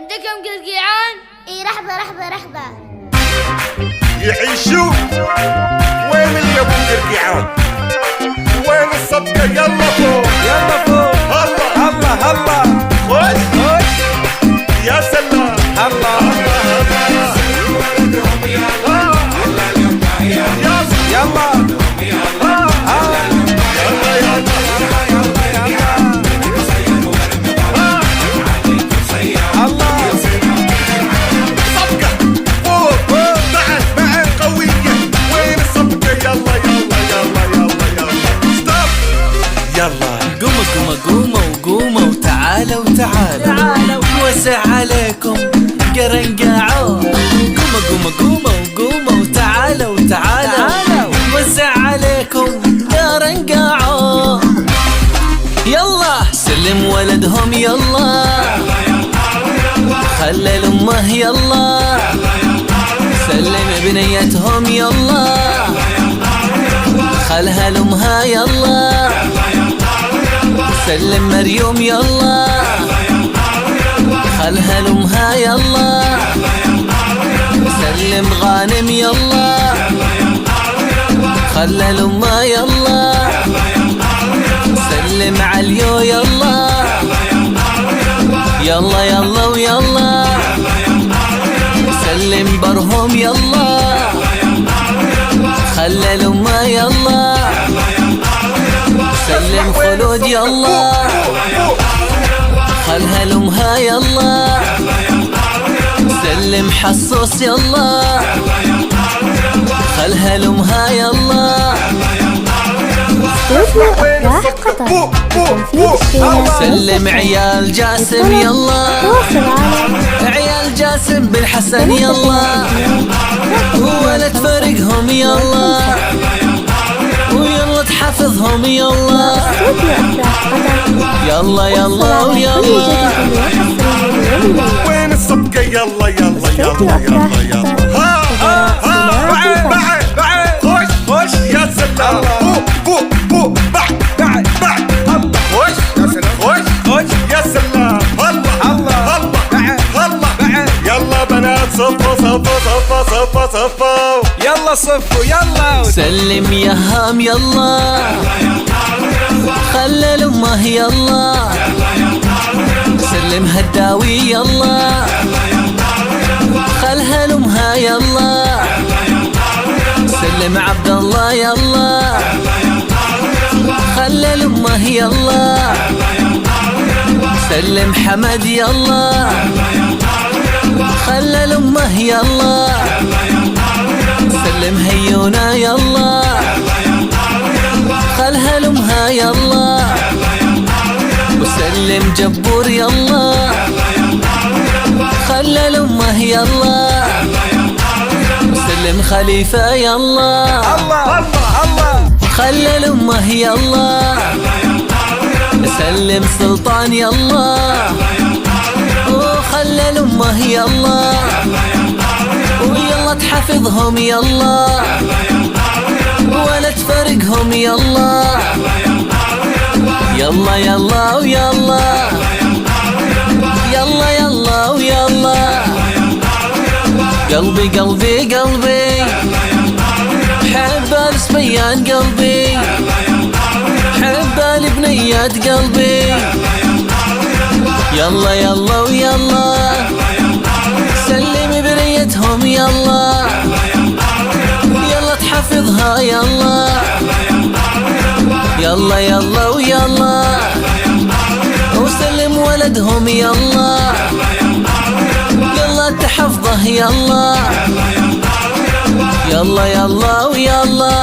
عندكم قرقيعان؟ اي رحبة يعيشوا. وين اللي ابو قرقيعان؟ وين الصدقة؟ يلا فوق يلا فوق. هلا هلا هلا خش يا سلام هلا يلا قوموا وتعالوا وسع عليكم قرنقاعون. قوموا وتعالوا وسع عليكم قرنقاعون. يلا سلم ولدهم يلا، خلل امه يلا، سلم بنيتهم يلا، خلها لامها يلا، سلم مريم يلا، خلها لامها يلا، سلم غانم يلا، خلها لامها يلا، سلم عليو يلا، يلا يلا ويلا، سلم برهم يلا، خلها لامها يلا، سلم خلود يلا، خلها لامها يلا، سلم حصوص يلا، خلها لامها يلا، سلم عيال جاسم يلا، عيال جاسم بن حسن يلا، ولا تفرقهم يلا، ويلا تحفظهم يلا، يلا يلا ويلا. وين الصدقة؟ يلا يلا يلا يلا يلا. بعد خش يا سلام. بو بعد خش يا سلام. هلا يلا بنات صفوا يلا صفوا يلا. سلم يا هام يلا، خلل امه يلا، سلم هداوي يلا، خلها لامها يلا، سلم عبد الله يلا، خلها لامه يلا، سلم حمد يلا، خلها لامه يلا، سلم هيونا يلا، خلها لامها يلا، وسلم جبور يلا، خلها لامه يلا، وسلم خليفة يلا، الله خلها لامه يلا، سلم سلطان يلا، وخلها لامه يلا، ويلا تحفظهم يلا، ولا تفرقهم يلا، يلا يلا ويلا، يلا يلا ويلا. قلبي حب الصبيان قلبي، حب البنيات قلبي، يلا يلا ويلا، سلم بريتهم يلا، يلا تحفظها يلا، يلا يلا ويلا، وسلم ولدهم يلا، يلا تحفظه يلا، يلا يلا ويلا.